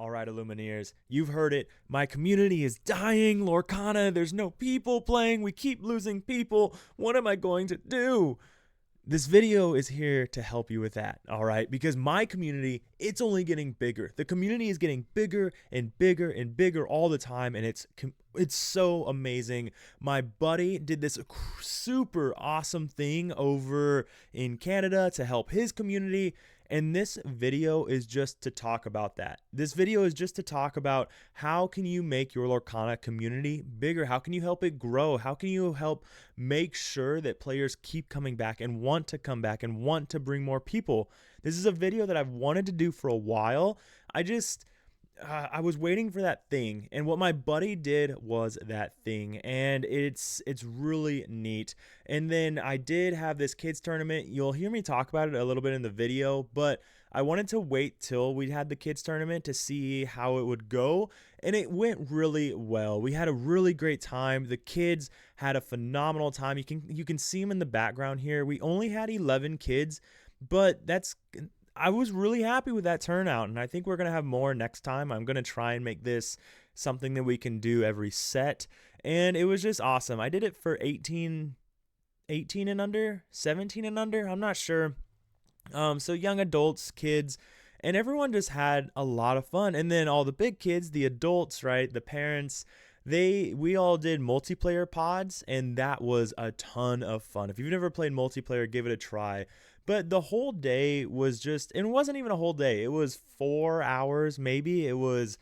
All right, Illumineers, you've heard it. My community is dying. Lorcana, there's no people playing. We keep losing people. What am I going to do? This video is here to help you with that, all right? Because my community, it's only getting bigger. The community is getting bigger and bigger and bigger all the time, and it's so amazing. My buddy did this super awesome thing over in Canada to help his community, and this video is just to talk about that. This video is just to talk about how can you make your Lorcana community bigger? How can you help it grow? How can you help make sure that players keep coming back and want to come back and want to bring more people? This is a video that I've wanted to do for a while. I was waiting for that thing, and what my buddy did was that thing, and it's really neat. And then I did have this kids tournament. You'll hear me talk about it a little bit in the video, but I wanted to wait till we had the kids tournament to see how it would go, and it went really well. We had a really great time. The kids had a phenomenal time. You can see them in the background here. We only had 11 kids, but I was really happy with that turnout, and I think we're going to have more next time. I'm going to try and make this something that we can do every set, and it was just awesome. I did it for 18 and under, 17 and under, I'm not sure. So young adults, kids, and everyone just had a lot of fun. And then all the big kids, the adults, right, the parents, we all did multiplayer pods, and that was a ton of fun. If you've never played multiplayer, give it a try. But the whole day was just, and it wasn't even a whole day. It was 4 hours, maybe. It was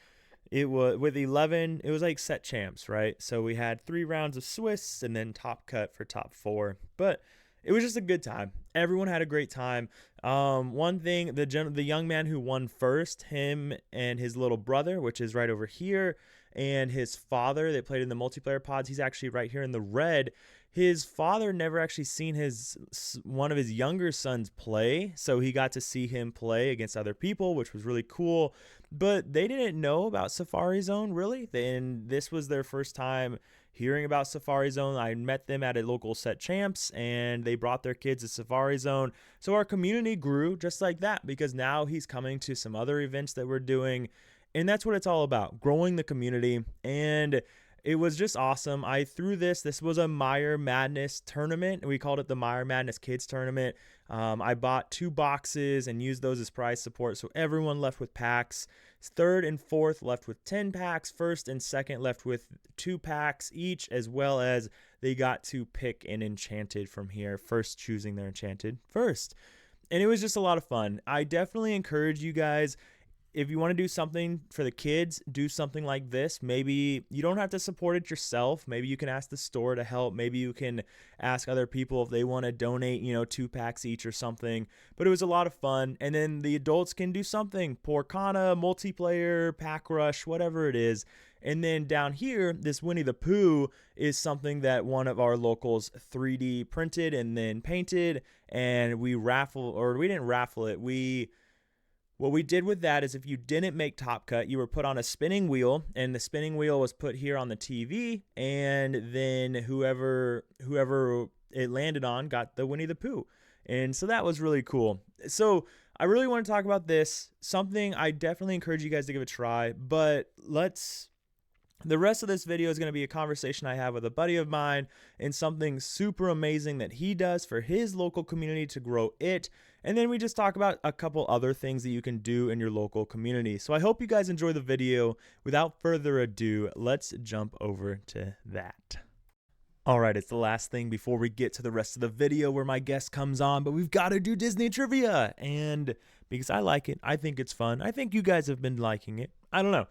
with 11, it was like set champs, right? So we had 3 rounds of Swiss and then top cut for top 4. But it was just a good time. Everyone had a great time. One thing, the young man who won first, him and his little brother, which is right over here, and his father, they played in the multiplayer pods. He's actually right here in the red. His father never actually seen one of his younger sons play, so he got to see him play against other people, which was really cool. But they didn't know about Safari Zone, really, and this was their first time hearing about Safari Zone. I met them at a local set champs, and they brought their kids to Safari Zone. So our community grew just like that, because now he's coming to some other events that we're doing, and that's what it's all about, growing the community. And it was just awesome. I threw this was a Meyer Madness tournament. We called it the Meyer Madness Kids Tournament. I bought 2 boxes and used those as prize support, so everyone left with packs. Third and fourth left with 10 packs. First and second left with 2 packs each, as well as they got to pick an enchanted from here, first choosing their enchanted first. And it was just a lot of fun. I definitely encourage you guys, if you want to do something for the kids, do something like this. Maybe you don't have to support it yourself. Maybe you can ask the store to help. Maybe you can ask other people if they want to donate, 2 packs each or something. But it was a lot of fun. And then the adults can do something. Porcana, multiplayer, pack rush, whatever it is. And then down here, this Winnie the Pooh is something that one of our locals 3D printed and then painted. And we didn't raffle it. What we did with that is, if you didn't make top cut, you were put on a spinning wheel, and the spinning wheel was put here on the TV, and then whoever it landed on got the Winnie the Pooh. And so that was really cool. So I really want to talk about this, something I definitely encourage you guys to give a try, but the rest of this video is going to be a conversation I have with a buddy of mine and something super amazing that he does for his local community to grow it. And then we just talk about a couple other things that you can do in your local community. So I hope you guys enjoy the video. Without further ado, let's jump over to that. All right, it's the last thing before we get to the rest of the video where my guest comes on, but we've got to do Disney trivia. And because I like it, I think it's fun. I think you guys have been liking it. I don't know.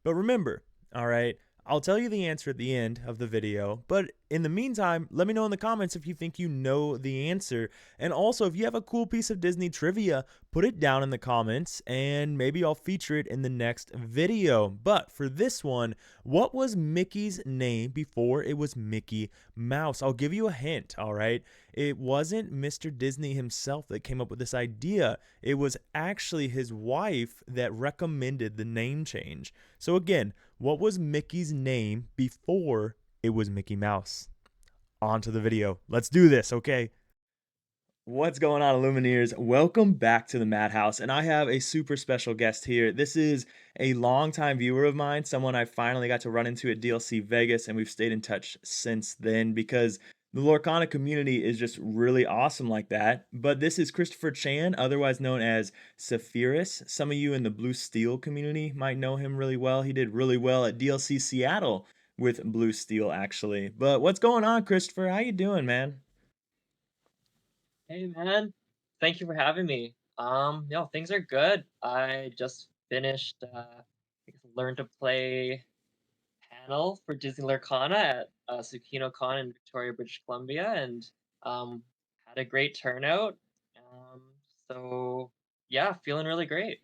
But remember, all right, I'll tell you the answer at the end of the video, but in the meantime, let me know in the comments if you think you know the answer. And also, if you have a cool piece of Disney trivia, put it down in the comments and maybe I'll feature it in the next video. But for this one, what was Mickey's name before it was Mickey Mouse? I'll give you a hint, all right? It wasn't Mr. Disney himself that came up with this idea. It was actually his wife that recommended the name change. So again, what was Mickey's name before it was Mickey Mouse? On to the video. Let's do this, okay? What's going on, Illumineers? Welcome back to the Madhouse, and I have a super special guest here. This is a longtime viewer of mine, someone I finally got to run into at DLC Vegas, and we've stayed in touch since then because the Lorcana community is just really awesome like that. But this is Christopher Chan, otherwise known as Sephiris. Some of you in the Blue Steel community might know him really well. He did really well at DLC Seattle with Blue Steel, actually. But what's going on, Christopher? How you doing, man? Hey man, thank you for having me. Things are good. I just finished I guess learn to play panel for Disney Lorcana at Tsukino Con in Victoria, British Columbia, and um had a great turnout. Um, so yeah, feeling really great.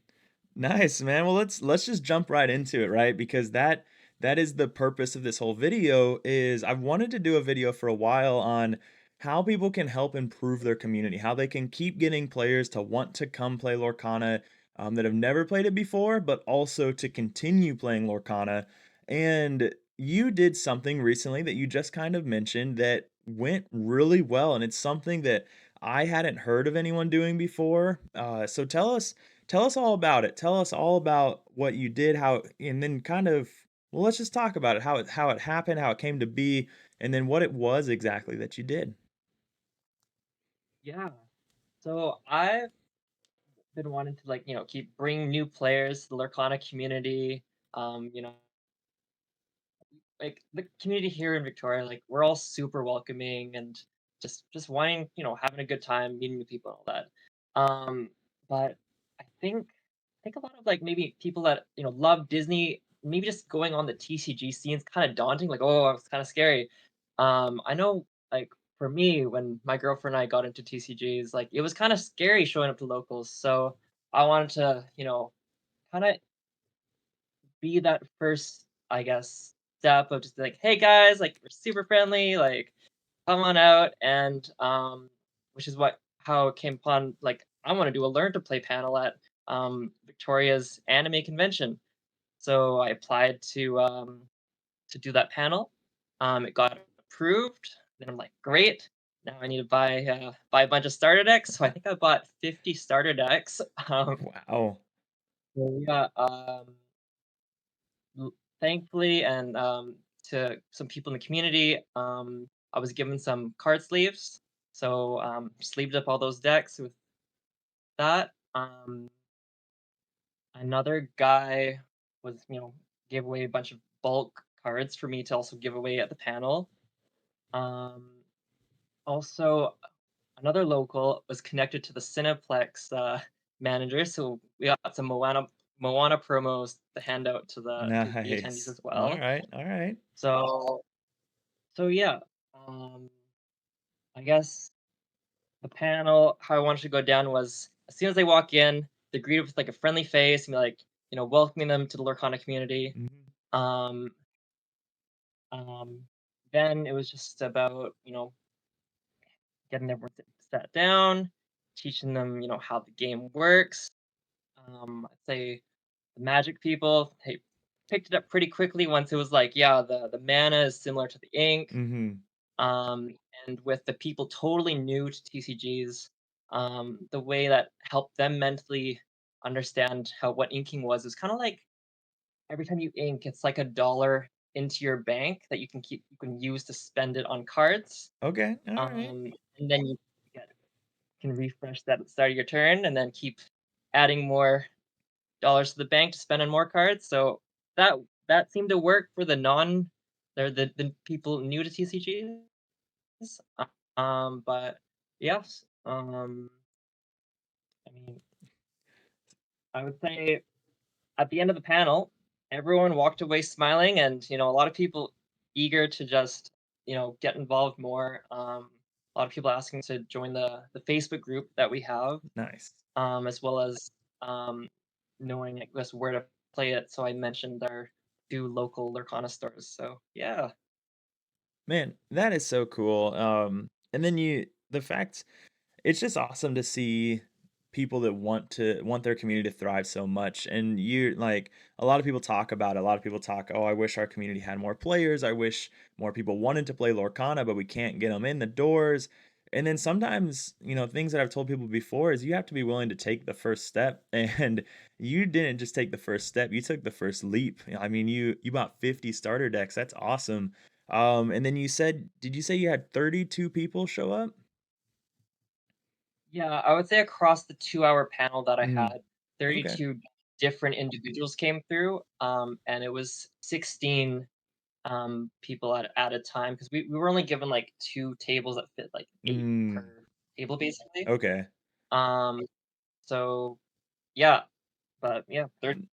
Nice, man. Well, let's just jump right into it, right? Because that is the purpose of this whole video is I've wanted to do a video for a while on how people can help improve their community, how they can keep getting players to want to come play Lorcana that have never played it before, but also to continue playing Lorcana. And you did something recently that you just kind of mentioned that went really well, and it's something that I hadn't heard of anyone doing before. So tell us all about it. Tell us all about what you did, how, and then kind of, well, let's just talk about it, how it happened, how it came to be, and then what it was exactly that you did. Yeah. So I've been wanting to keep bringing new players to the Lorcana community. You know, like the community here in Victoria, like we're all super welcoming and just wanting, having a good time, meeting new people and all that. But I think a lot of like maybe people that love Disney, maybe just going on the TCG scene is kind of daunting. Like, oh, it's kind of scary. I know, like for me, when my girlfriend and I got into TCGs, like it was kind of scary showing up to locals. So I wanted to, kind of be that first, I guess, step of just like, "Hey, guys, like, we're super friendly, like, come on out," and, which is how it came upon, like, I wanna do a learn to play panel at, Victoria's anime convention. So I applied to do that panel. It got approved, then I'm like, "Great, now I need to buy a bunch of starter decks," so I think I bought 50 starter decks, Wow. so yeah, thankfully, and to some people in the community, I was given some card sleeves, so sleeved up all those decks with that. Another guy was, gave away a bunch of bulk cards for me to also give away at the panel. Um, Also, another local was connected to the Cineplex manager, so we got some Moana promos to hand out to the attendees Nice. as All well. right. All right. So So yeah, um, I guess the panel, how I wanted to go down was as soon as they walk in, they greet with like a friendly face and be like, welcoming them to the Lorcana community. Mhm. Um, um, then it was just about, getting everyone sat down, teaching them, how the game works. I'd say the magic people, they picked it up pretty quickly once it was like, yeah, the mana is similar to the ink. Mhm. Um, and with the people totally new to TCGs, the way that helped them mentally understand what inking was kind of like every time you ink, it's like $1 into your bank that you can use to spend it on cards. Okay. All right. And then you get, can refresh that at the start of your turn, and then keep adding more dollars to the bank to spend on more cards. So that that seemed to work for the people new to TCGs. But yes, I mean, I would say at the end of the panel, everyone walked away smiling, and a lot of people eager to just get involved more. A lot of people asking to join the Facebook group that we have, Nice. as well as um, knowing I guess where to play it. So I mentioned our two local Lurkana stores. So yeah. Man, that is so cool. And then the fact it's just awesome to see people that want their community to thrive so much. And you like a lot of people talk about it. A lot of people talk, oh, I wish our community had more players. I wish more people wanted to play Lorcana, but we can't get them in the doors. And then sometimes, things that I've told people before is you have to be willing to take the first step. And you didn't just take the first step, you took the first leap. I mean, you bought 50 starter decks. That's awesome. And then did you say you had 32 people show up? Yeah, I would say across the 2-hour panel that I Mm, had, okay. 32 different individuals came through, and it was 16 people at a time because we were only given like 2 tables that fit like 8 Mm, per table basically. okay. Um, so yeah, but yeah,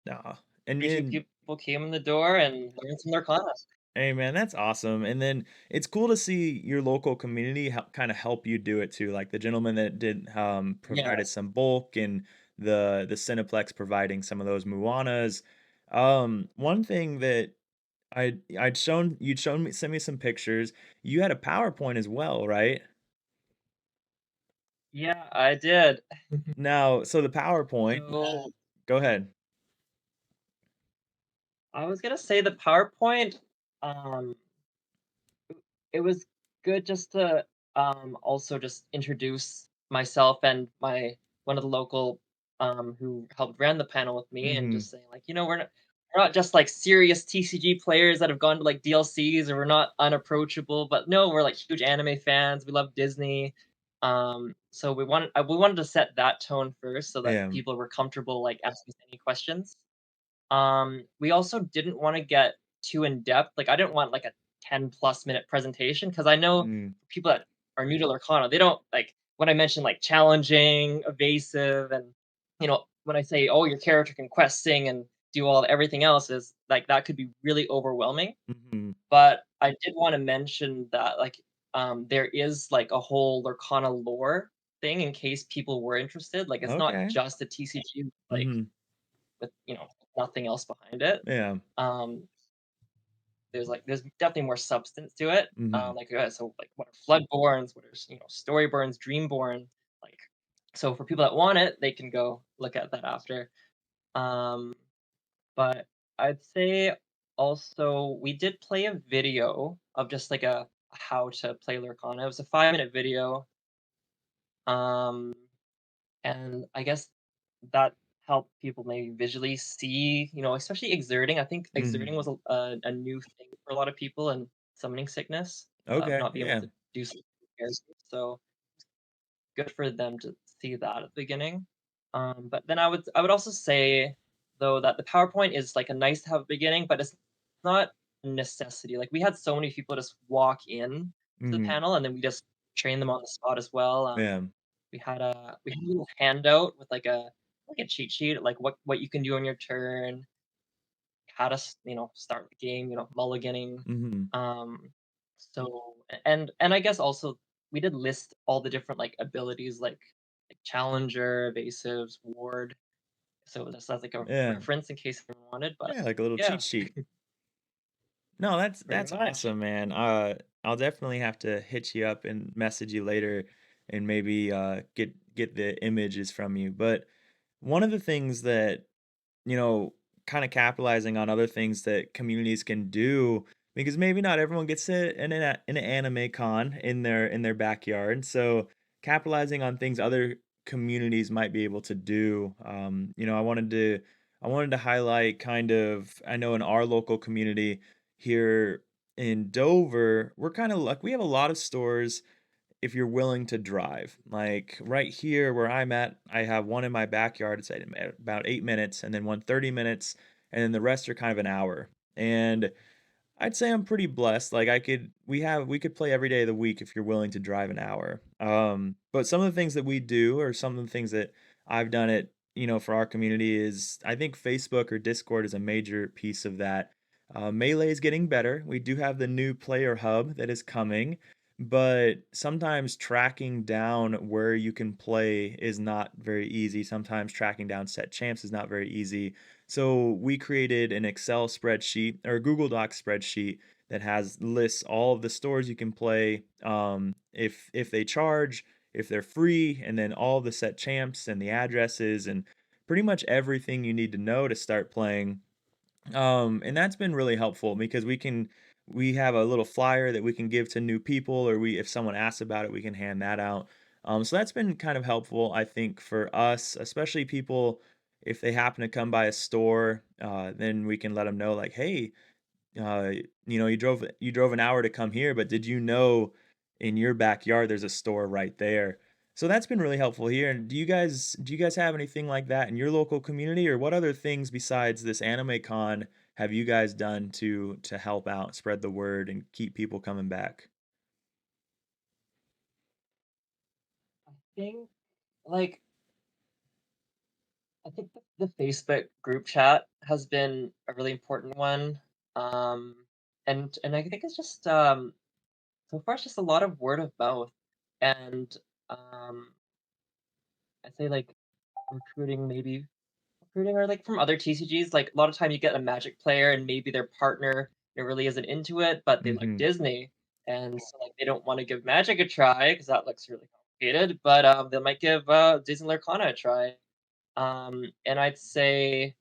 Nah. And 32 then people came in the door and learned some Arcana. Hey man, that's awesome. And then it's cool to see your local community kind of help you do it too. Like the gentleman that did provided Yes. some bulk, and the Cineplex providing some of those Moanas. One thing that you'd shown me, sent me some pictures. You had a PowerPoint as well, right? Yeah, I did. Now, so the PowerPoint, So go ahead. I was gonna say the PowerPoint, um, it was good just to also just introduce myself and my one of the local who helped run the panel with me and Mhm. just saying like, we're not just like serious TCG players that have gone to like DLCs or we're not unapproachable, but no, we're like huge anime fans. We love Disney. So we wanted to set that tone first so that Yeah. people were comfortable like asking us any questions. We also didn't wanna get too in depth, like, I didn't want, like, a 10-plus-minute presentation because I know Mm. people that are new to Lurkana, they don't like, when I mention, like, challenging, evasive, and, when I say, "Oh, your character can quest, sing, and do all everything else," is like, that could be really overwhelming, Mhm. but I did wanna mention that, like, there is, like, a whole Lurkana lore thing in case people were interested, like, it's not Okay. just a TCG, like, Mhm. with, nothing else behind it. Yeah. Um, there's definitely more substance to it. Mhm. So like what are Floodborns? What are Storyborns, Dreamborn? Like, so for people that want it, they can go look at that after. Um, but I'd say also we did play a video of just like a how to play Lurkana. It was a 5-minute video. Um, and I guess that helped people maybe visually see, especially exerting. I think Mhm. exerting was a new thing for a lot of people and summoning sickness of Okay. not being able Yeah. to do something. So good for them to see that at the beginning. But then I would also say though that the PowerPoint is like a nice to have beginning, but it's not a necessity. Like we had so many people just walk in to the Mhm. panel and then we just train them on the spot as well. Yeah. We had a little handout with like a cheat sheet, like what you can do on your turn, how to start the game, mulliganing. Mhm. So and I guess also we did list all the different like abilities like challenger, evasives, ward. So that's like a Yeah. reference in case anyone wanted. But Yeah, like a little yeah, cheat sheet. No, that's pretty that's much. awesome, man. I'll definitely have to hit you up and message you later and maybe get the images from you. But one of the things that you know, kind of capitalizing on other things that communities can do because maybe not everyone gets to an anime con in their backyard. So capitalizing on things other communities might be able to do. I wanted to highlight kind of I know in our local community here in Dover, we're kind of lucky. We have a lot of stores if you're willing to drive. Like right here where I'm at, I have one in my backyard. It's at about 8 minutes, and then one 30 minutes, and then the rest are kind of an hour. And I'd say I'm pretty blessed. Like we could play every day of the week if you're willing to drive an hour. But some of the things that we do, or some of the things that I've done it, for our community is I think Facebook or Discord is a major piece of that. Melee is getting better. We do have the new player hub that is coming, but sometimes tracking down where you can play is not very easy. Sometimes tracking down set champs is not very easy. So we created an Excel spreadsheet or a Google Docs spreadsheet that has lists all of the stores you can play, if they charge, if they're free, and then all the set champs and the addresses and pretty much everything you need to know to start playing. And that's been really helpful because we have a little flyer that we can give to new people, or we if someone asks about it, we can hand that out. So that's been kind of helpful, I think, for us, especially people if they happen to come by a store, then we can let them know like, hey, uh, you drove an hour to come here, but did you know in your backyard there's a store right there? So that's been really helpful here. And do you guys have anything like that in your local community, or what other things besides this anime con have you guys done to help out, spread the word, and keep people coming back? I think like I think the Facebook group chat has been a really important one. Um, and I think it's just so far it's just a lot of word of mouth, and um, I'd say like recruiting maybe recruiting or like from other TCGs. Like a lot of time you get a Magic player and maybe their partner really isn't into it, but they like Mm-hmm. Disney, and so like they don't want to give Magic a try because that looks really complicated. But they might give Disney Lurkana a try. And I'd say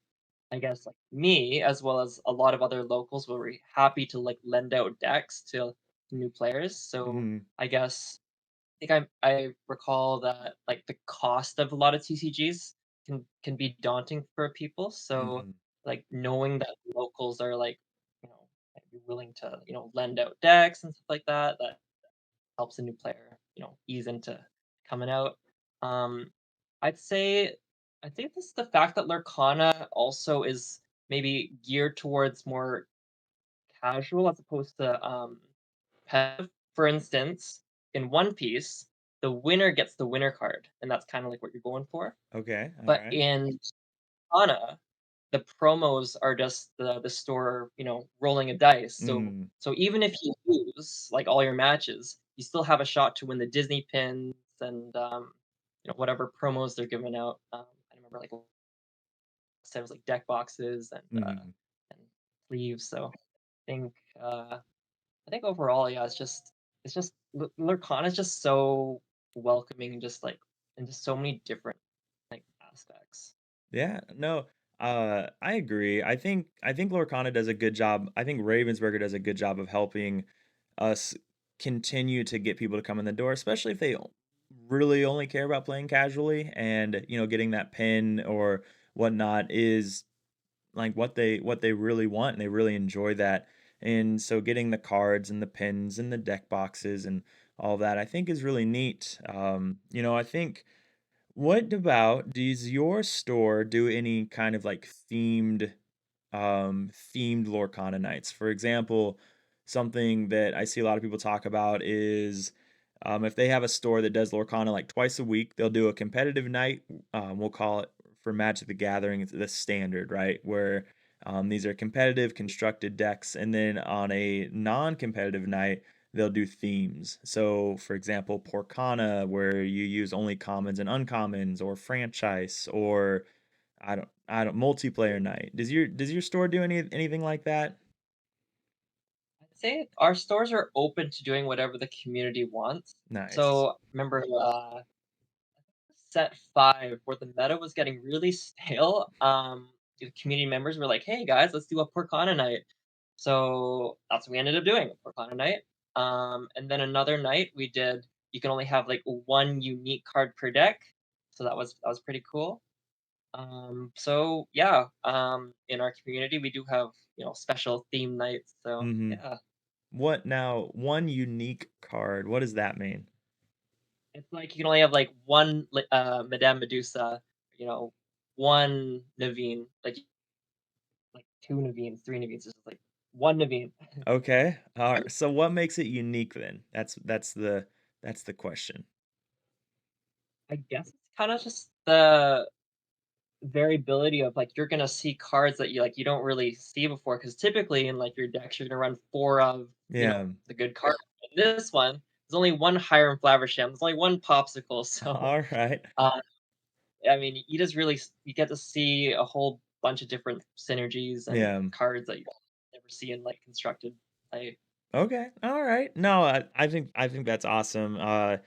I guess, like, me, as well as a lot of other locals were very happy to, like, lend out decks to new players, so Mm-hmm. I guess I recall that, like, the cost of a lot of TCGs can be daunting for people, so, Mm-hmm. like, knowing that locals are, like, might be willing to, lend out decks and stuff like that, that helps a new player, ease into coming out. Um, I'd say I think this is the fact that Lurkana also is maybe geared towards more casual as opposed to competitive. For instance, in One Piece, the winner gets the winner card, and that's kind of like what you're going for. Okay. All But right. in Kana, the promos are just the store, rolling a dice. Mm. So even if you lose like all your matches, you still have a shot to win the Disney pins and whatever promos they're giving out. I remember like said it was like deck boxes Mm. and sleeves. So I think I think overall, yeah, it's just Lurkana is just so welcoming and just like and just so many different like aspects. Yeah, no, I agree. I think Lorcana does a good job. I think Ravensburger does a good job of helping us continue to get people to come in the door, especially if they really only care about playing casually, and getting that pin or whatnot is like what they really want, and they really enjoy that. And so getting the cards and the pins and the deck boxes and all that, I think is really neat. I think what about does your store do any kind of like themed Lorcana nights? For example, something that I see a lot of people talk about is if they have a store that does Lorcana like twice a week, they'll do a competitive night. We'll call it for Magic the Gathering, it's the standard, right? Where these are competitive constructed decks, and then on a non-competitive night, they'll do themes. So, for example, Porcana, where you use only commons and uncommons, or franchise, or I don't multiplayer night. Does your store do anything like that? I'd say our stores are open to doing whatever the community wants. Nice. So remember, set 5 where the meta was getting really stale. The community members were like, "Hey guys, let's do a Porcana night." So that's what we ended up doing, a Porcana night. And then another night we did. You can only have like one unique card per deck, so that was pretty cool. So yeah, in our community we do have special theme nights. So Mhm. yeah. What now? One unique card. What does that mean? It's like you can only have, like, one Madame Medusa, you know, 1 Naveen, like 2 Naveens, 3 Naveens, it's just like 1 Naveen. Okay. All right. So what makes it unique then? That's the question. I guess it's kinda just the variability of, like, you're gonna see cards that you don't really see before. Because typically in, like, your decks, you're gonna run 4 of, Yeah. the good cards. In this one, there's only 1 Hiram Flaversham, there's only 1 Popsicle, so, All right. uh I mean, you just really you get to see a whole bunch of different synergies and Yeah. cards that you never see in like constructed play. Okay. All right. No, I think that's awesome. And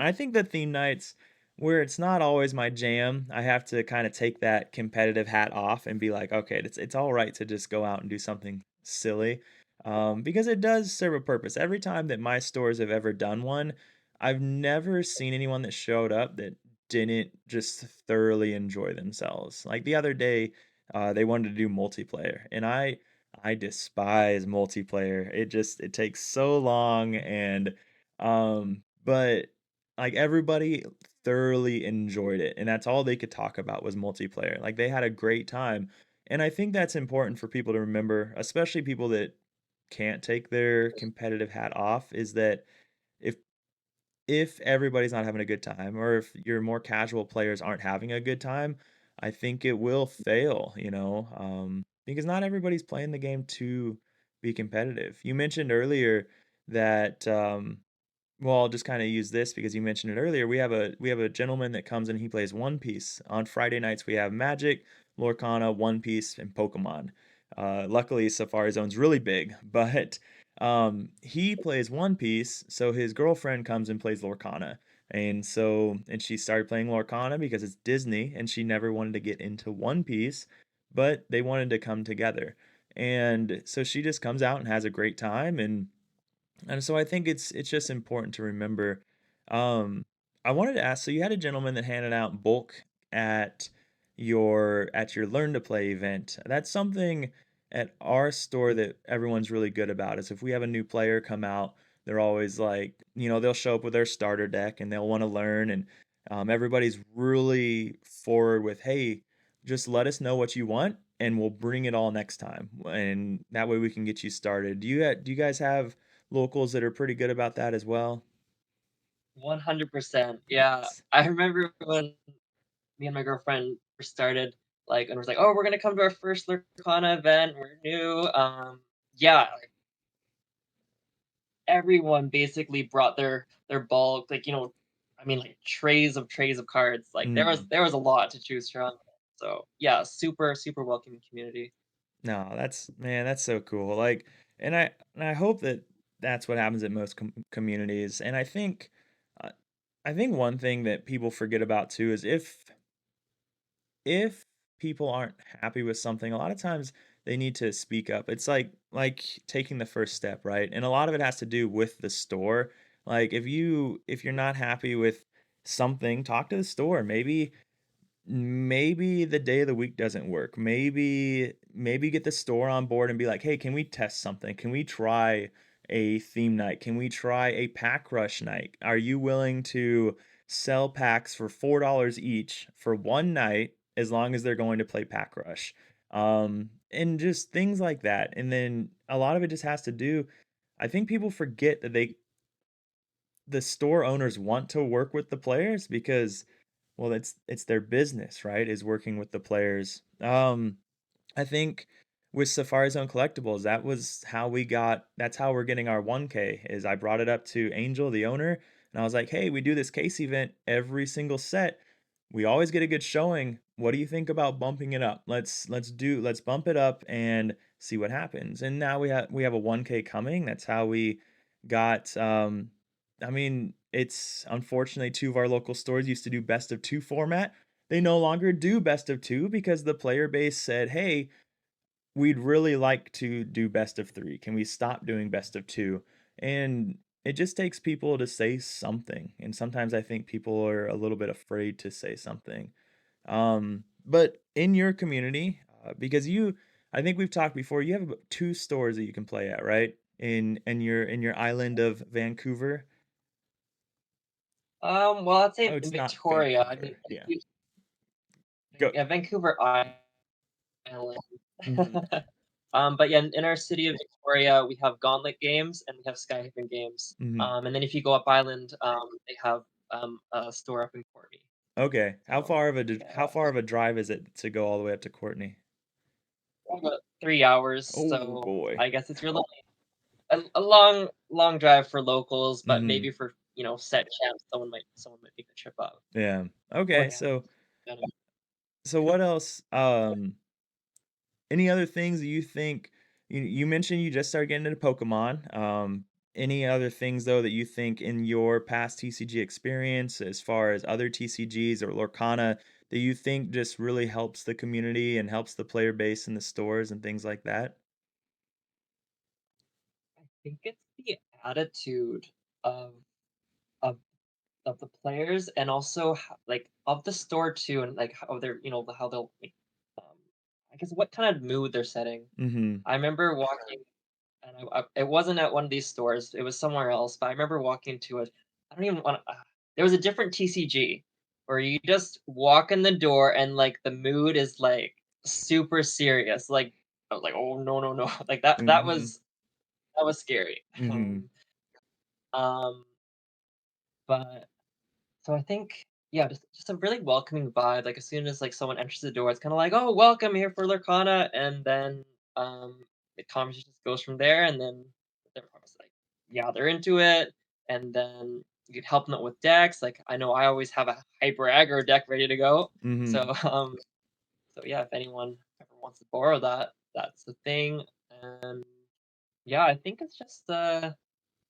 I think that theme nights where it's not always my jam, I have to kind of take that competitive hat off and be like, okay, it's all right to just go out and do something silly. because it does serve a purpose. Every time that my stores have ever done one, I've never seen anyone that showed up that didn't just thoroughly enjoy themselves. Like the other day, they wanted to do multiplayer, and I despise multiplayer. It takes so long, and but like everybody thoroughly enjoyed it, and that's all they could talk about was multiplayer. Like they had a great time. And I think that's important for people to remember, especially people that can't take their competitive hat off, is that if if everybody's not having a good time, or if your more casual players aren't having a good time, I think it will fail, because not everybody's playing the game to be competitive. You mentioned earlier that well, I'll just kind of use this because you mentioned it earlier. We have a gentleman that comes and he plays One Piece. On Friday nights we have Magic, Lorcana, One Piece, and Pokemon. Luckily, Safari Zone's really big, but he plays One Piece, so his girlfriend comes and plays Lorcana. And she started playing Lorcana because it's Disney, and she never wanted to get into One Piece, but they wanted to come together. And so she just comes out and has a great time, and so I think it's just important to remember. Um, I wanted to ask, so you had a gentleman that handed out bulk at your Learn to Play event. That's something at our store that everyone's really good about. Is if we have a new player come out, they're always like, they'll show up with their starter deck and they'll want to learn, and everybody's really forward with, hey, just let us know what you want and we'll bring it all next time, and that way we can get you started. Do you guys have locals that are pretty good about that as well? 100%. Yeah, Nice. I remember when me and my girlfriend first started, like, and was like, "Oh, we're gonna come to our first Lurkana event. We're new." Yeah, like everyone basically brought their bulk, like I mean, like trays of cards. Like Mhm. there was a lot to choose from. So yeah, super welcoming community. No, that's man, that's so cool. Like, and I hope that that's what happens at most communities. And uh, I think one thing that people forget about too is if people aren't happy with something, a lot of times they need to speak up. It's like taking the first step, right? And a lot of it has to do with the store. Like if you're not happy with something, talk to the store. Maybe the day of the week doesn't work. Maybe get the store on board and be like, "Hey, can we test something? Can we try a theme night? Can we try a pack rush night? Are you willing to sell packs for $4 each for one night as long as they're going to play pack rush?" And just things like that. And then a lot of it just has to do, I think people forget that the store owners want to work with the players because, well, it's their business, right? Is working with the players. I think with Safari Zone Collectibles, that's how we're getting our 1K. Is I brought it up to Angel, the owner, and I was like, "Hey, we do this case event every single set. We always get a good showing. What do you think about bumping it up? Let's bump it up and see what happens." And now we have a 1K coming. That's how we got I mean, it's unfortunately two of our local stores used to do best of two format. They no longer do best of two because the player base said, "Hey, we'd really like to do best of three. Can we stop doing best of two?" And it just takes people to say something. And sometimes I think people are a little bit afraid to say something. But in your community, because I think we've talked before, you have about two stores that you can play at, right? In your island of Vancouver. Well, I'd Oh, say in it's not Victoria. I mean, Vancouver. Yeah. Go. yeah, Vancouver Island. Mhm. But yeah, in our city of Victoria, we have Gauntlet Games and we have Skyhaven Games. Mhm. And then if you go up island, they have a store up in Courtney. Okay. So How yeah, far of a drive is it to go all the way up to Courtney? about 3 hours. Oh So boy. I guess it's really a long drive for locals, but Mhm. maybe for set champs, someone might make the trip up Yeah. or Okay. down. down. So what else? Any other things that you think you mentioned you just started getting into Pokemon. Any other things though that you think in your past TCG experience as far as other TCGs or Lorcana that you think just really helps the community and helps the player base in the stores and things like that? think it's the attitude of of of the players and also like of the store too, and like how they're how they'll like, um, I guess what kind of mood they're setting. Mhm. I remember walking, and it wasn't at one of these stores. It was somewhere else. But I remember walking to a. I don't even want. There was a different TCG where you just walk in the door and like the mood is like super serious. Like I was like, oh no no no, like that Mhm. that was scary. Mhm. Um, but So I think, yeah, just a really welcoming vibe. Like as soon as like someone enters the door, it's kind of like, oh, welcome here for Lurkana, and then the conversation just goes from there, and then everyone's like, yeah, they're into it, and then you can help them out with decks. Like I know I always have a hyper aggro deck ready to go, Mhm. so so yeah, if anyone ever wants to borrow that, that's the thing, and yeah, I think it's just I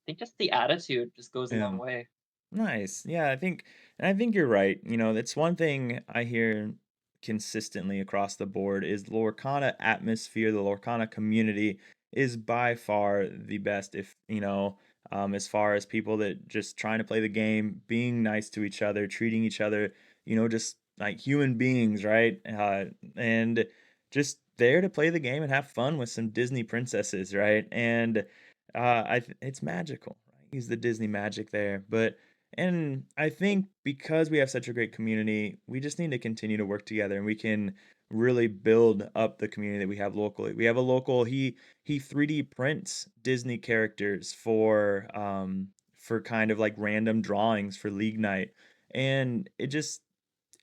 think just the attitude just goes a Yeah. long way. Nice. Yeah, I think you're right. That's one thing I hear consistently across the board is Lorcana atmosphere, the Lorcana community is by far the best if, as far as people that just trying to play the game, being nice to each other, treating each other, just like human beings, right? And just there to play the game and have fun with some Disney princesses, right? And it's magical, right? Use the Disney magic there, and I think because we have such a great community, we just need to continue to work together and we can really build up the community that we have locally. We have a local he 3D prints Disney characters for kind of like random drawings for league night. And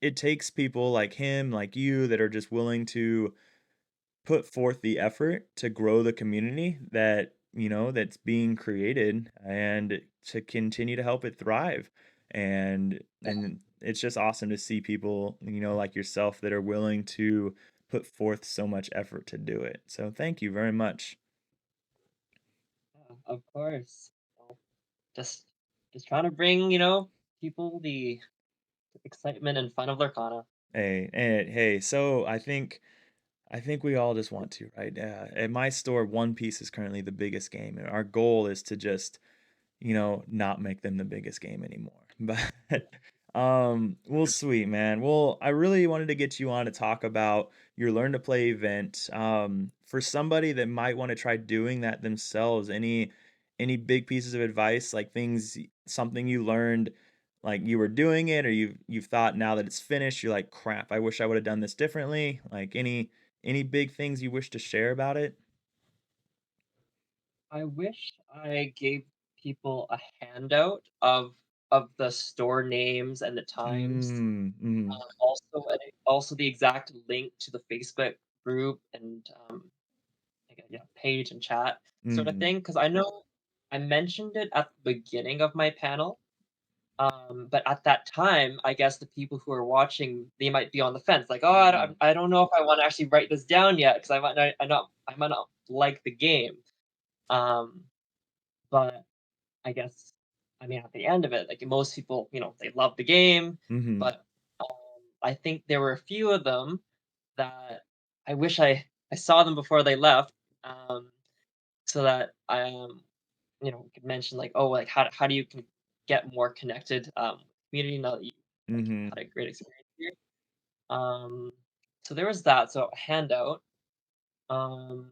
it takes people like him, like you that are just willing to put forth the effort to grow the community that's being created and to continue to help it thrive and it's just awesome to see people like yourself that are willing to put forth so much effort to do it, so thank you very much. Yeah, of course. Just just trying to bring, people the excitement and fun of Lurkana. Hey, so I think we all just want to, right? At my store, One Piece is currently the biggest game, and our goal is to just not make them the biggest game anymore. But well, sweet man. Well, I really wanted to get you on to talk about your Learn to Play event. For somebody that might want to try doing that themselves, any big pieces of advice, like something you learned, like you were doing it, or you've thought now that it's finished, you're like, crap, I wish I would have done this differently. Like any big things you wish to share about it? I wish I gave people a handout of the store names and the times. Mm, mm, Also the exact link to the Facebook group and like a, yeah, page and chat sort of mm, thing. Because I know I mentioned it at the beginning of my panel. But at that time, I guess the people who are watching, they might be on the fence, like, "Oh, mm, I don't know if I wanna actually write this down yet because I might not like the game." Um, but I guess, I mean, at the end of it, like, most people, they love the game, mm, but, I think there were a few of them that I wish I saw them before they left, um, so that could mention like, oh, like how do you get more connected with the community now that you like mm, had a great experience here. Um, so there was that. So a handout. Um,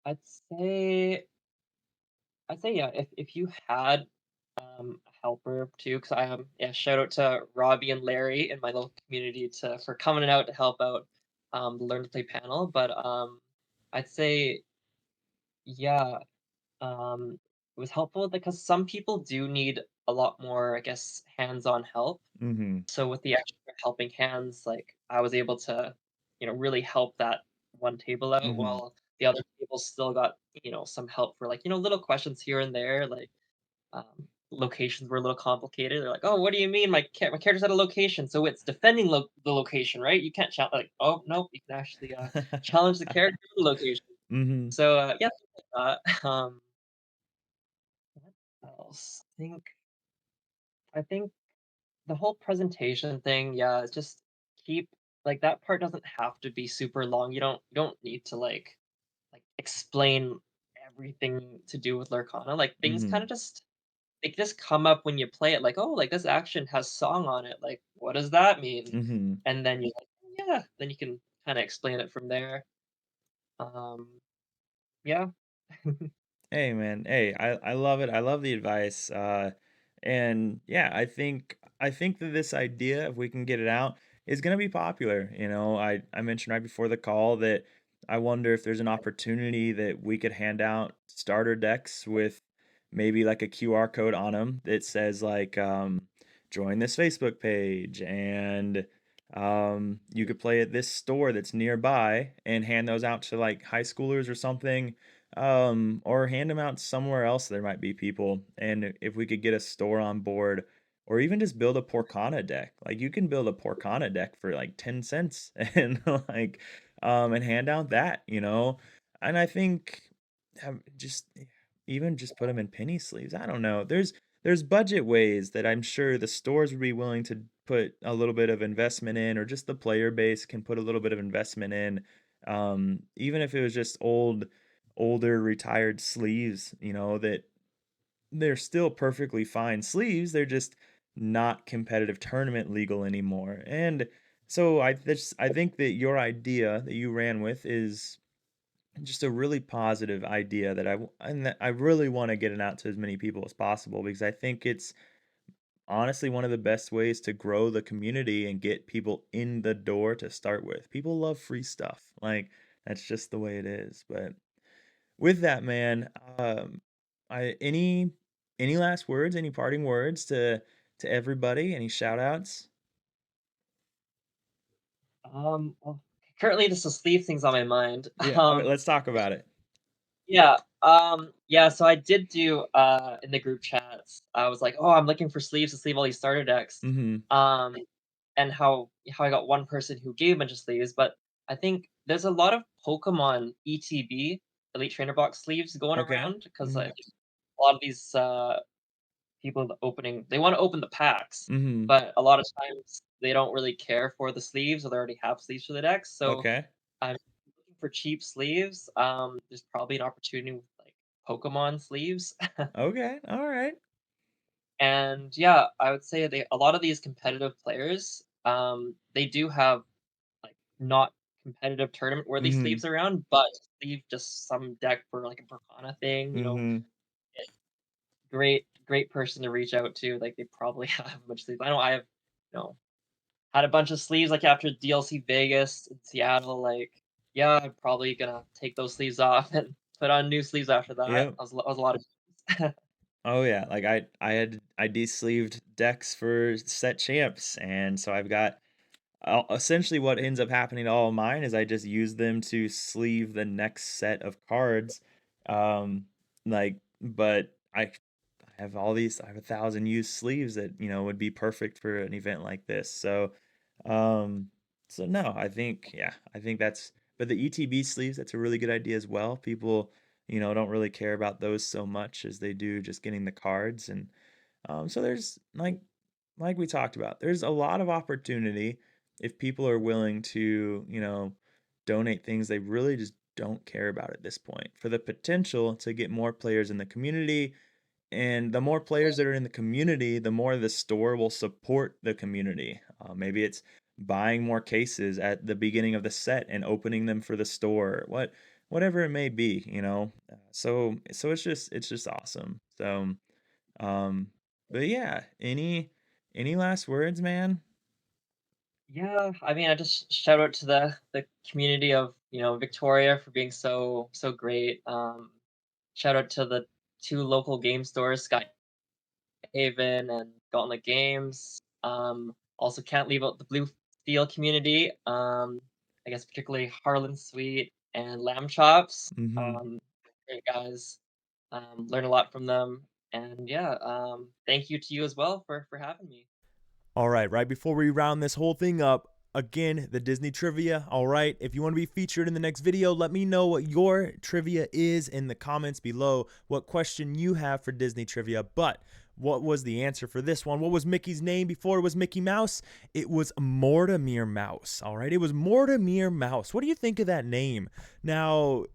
I'd say I'd say yeah. If you had a helper too, because I yeah. Shout out to Robbie and Larry in my local community to for coming out to help out the Learn to Play panel. But I'd say yeah. It was helpful because some people do need a lot more, I guess, hands-on help. mm, So with the extra helping hands, like I was able to, really help that one table out mm, while the other people still got, some help for like, little questions here and there, like locations were a little complicated. They're like, "Oh, what do you mean my character's at a location? So it's defending the location, right? You can't challenge like, oh, nope, you can actually challenge the character to the location." mhm, So yeah, things like that. What else? I think the whole presentation thing, yeah, it's just keep like that part doesn't have to be super long. You don't need to like explain everything to do with Lurkana. Like things kind Mhm. of just they just come up when you play it. Like, oh, like this action has song on it. Like, what does that mean? Mhm. And then you're like, "Oh, yeah. Then you can kind of explain it from there. Um, yeah. Hey man, hey, I love it. I love the advice. And yeah, I think that this idea, if we can get it out, is gonna be popular. I mentioned right before the call that I wonder if there's an opportunity that we could hand out starter decks with maybe like a QR code on them that says like join this Facebook page and you could play at this store that's nearby and hand those out to like high schoolers or something, or hand them out somewhere else there might be people. And if we could get a store on board, or even just build a Porcana deck, like you can build a Porcana deck for like 10 cents and like and hand out that. And I think just even just put them in penny sleeves. I don't know. There's budget ways that I'm sure the stores would be willing to put a little bit of investment in, or just the player base can put a little bit of investment in. Even if it was just older retired sleeves, that they're still perfectly fine sleeves. They're just not competitive tournament legal anymore. And so I think that your idea that you ran with is just a really positive idea and that I really want to get it out to as many people as possible, because I think it's honestly one of the best ways to grow the community and get people in the door to start with. People love free stuff. Like that's just the way it is. But with that, man, I any last words, any parting words to everybody? Any shout outs? Well, currently just the sleeve things on my mind. Yeah, all right, let's talk about it. Yeah, yeah, so I did do, in the group chats, I was like, "Oh, I'm looking for sleeves to sleeve all these starter decks." Mhm. Um, and how I got one person who gave a bunch of sleeves, but I think there's a lot of Pokemon ETB, Elite Trainer Box sleeves going Okay. around because I Mhm. think a lot of these, people opening they wanna open the packs, Mhm. but a lot of times they don't really care for the sleeves or they already have sleeves for the decks, so Okay. I'm looking for cheap sleeves. There's probably an opportunity with like Pokemon sleeves. Okay. All right. And yeah, I would say a lot of these competitive players, they do have like not competitive tournament worthy Mhm. sleeves around, but sleeve just some deck for like a Percana thing, Mhm. great person to reach out to. Like they probably have a bunch of sleeves. I know I have, you know, had a bunch of sleeves, like, after DLC Vegas in Seattle, like, yeah, I'm probably gonna take those sleeves off and put on new sleeves after that. Yep. That was a lot of Oh yeah, like I de-sleeved decks for set champs, and so I've got essentially what ends up happening to all of mine is I just use them to sleeve the next set of cards. But I have all these. I have 1,000 used sleeves that would be perfect for an event like this. Um, so no, I think that's. But the ETB sleeves, that's a really good idea as well. People, don't really care about those so much as they do just getting the cards. And so there's like we talked about, there's a lot of opportunity if people are willing to, donate things they really just don't care about at this point, for the potential to get more players in the community. And the more players that are in the community, the more the store will support the community. Maybe it's buying more cases at the beginning of the set and opening them for the store. Whatever it may be. So it's just awesome. So, um, but yeah, any last words, man? Yeah, I mean, I just shout out to the community of, Victoria for being so great. Shout out to the 2 local game stores, Skyhaven and Gauntlet Games. Also can't leave out the Blue Steel community, I guess particularly Harlan Sweet and Lamb Chops. Mm-hmm. Great guys. Learn a lot from them. And yeah, thank you to you as well for having me. All right, right before we round this whole thing up, again, the Disney trivia. All right, if you want to be featured in the next video, let me know what your trivia is in the comments below, what question you have for Disney trivia. But what was the answer for this one? What was Mickey's name before it was Mickey Mouse? It was Mortimer Mouse. All right, it was Mortimer Mouse. What do you think of that name? Now,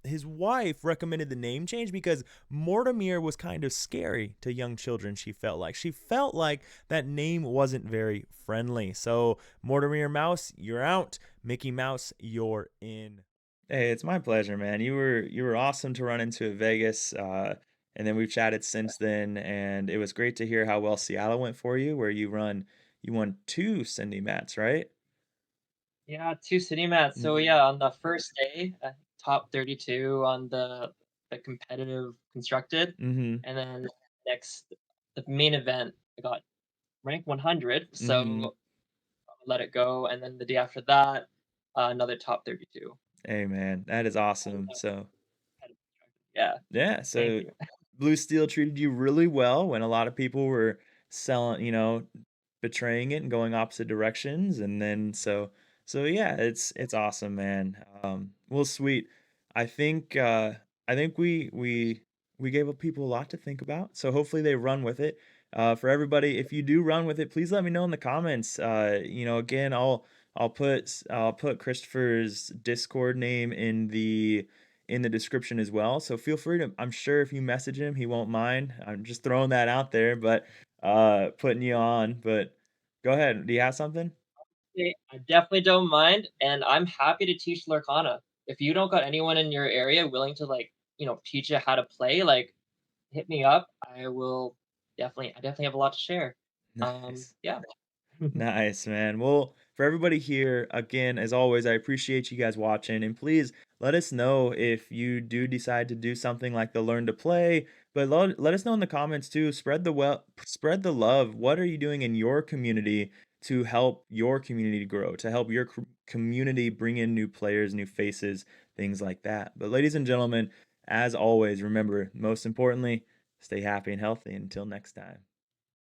his wife recommended the name change because Mortimer was kind of scary to young children. She felt like that name wasn't very friendly. So Mortimer Mouse, you're out. Mickey Mouse, you're in. Hey, it's my pleasure, man. You were awesome to run into at Vegas, and then we've chatted since then, and it was great to hear how well Seattle went for you, where you won two Cindy Mats, right? Yeah, 2 city mats. So, Mm, yeah, on the first day, top 32 on the competitive constructed, mm-hmm. and then next the main event, I got rank 100, Mm-hmm. so I let it go, and then the day after that, another top 32 Hey, man, that is on awesome. the So competitive constructed. Yeah, yeah, thank so you. Blue Steel treated you really well when a lot of people were selling, betraying it and going opposite directions, and then so yeah, it's awesome, man. Well, sweet. I think I think we gave people a lot to think about, so hopefully they run with it. For everybody, if you do run with it, please let me know in the comments. Again, I'll put Christopher's Discord name in the description as well. So feel free to, I'm sure if you message him, he won't mind. I'm just throwing that out there, but putting you on. But go ahead. Do you have something? Okay, I definitely don't mind, and I'm happy to teach Lorcana. If you don't got anyone in your area willing to, like, teach you how to play, like, hit me up. I definitely have a lot to share. Nice. Yeah. Nice, man. Well, for everybody here, again, as always, I appreciate you guys watching. And please let us know if you do decide to do something like the Learn to Play. But let us know in the comments too. Spread the love. What are you doing in your community to help your community grow, to help your community bring in new players, new faces, things like that. But ladies and gentlemen, as always, remember, most importantly, stay happy and healthy. Until next time.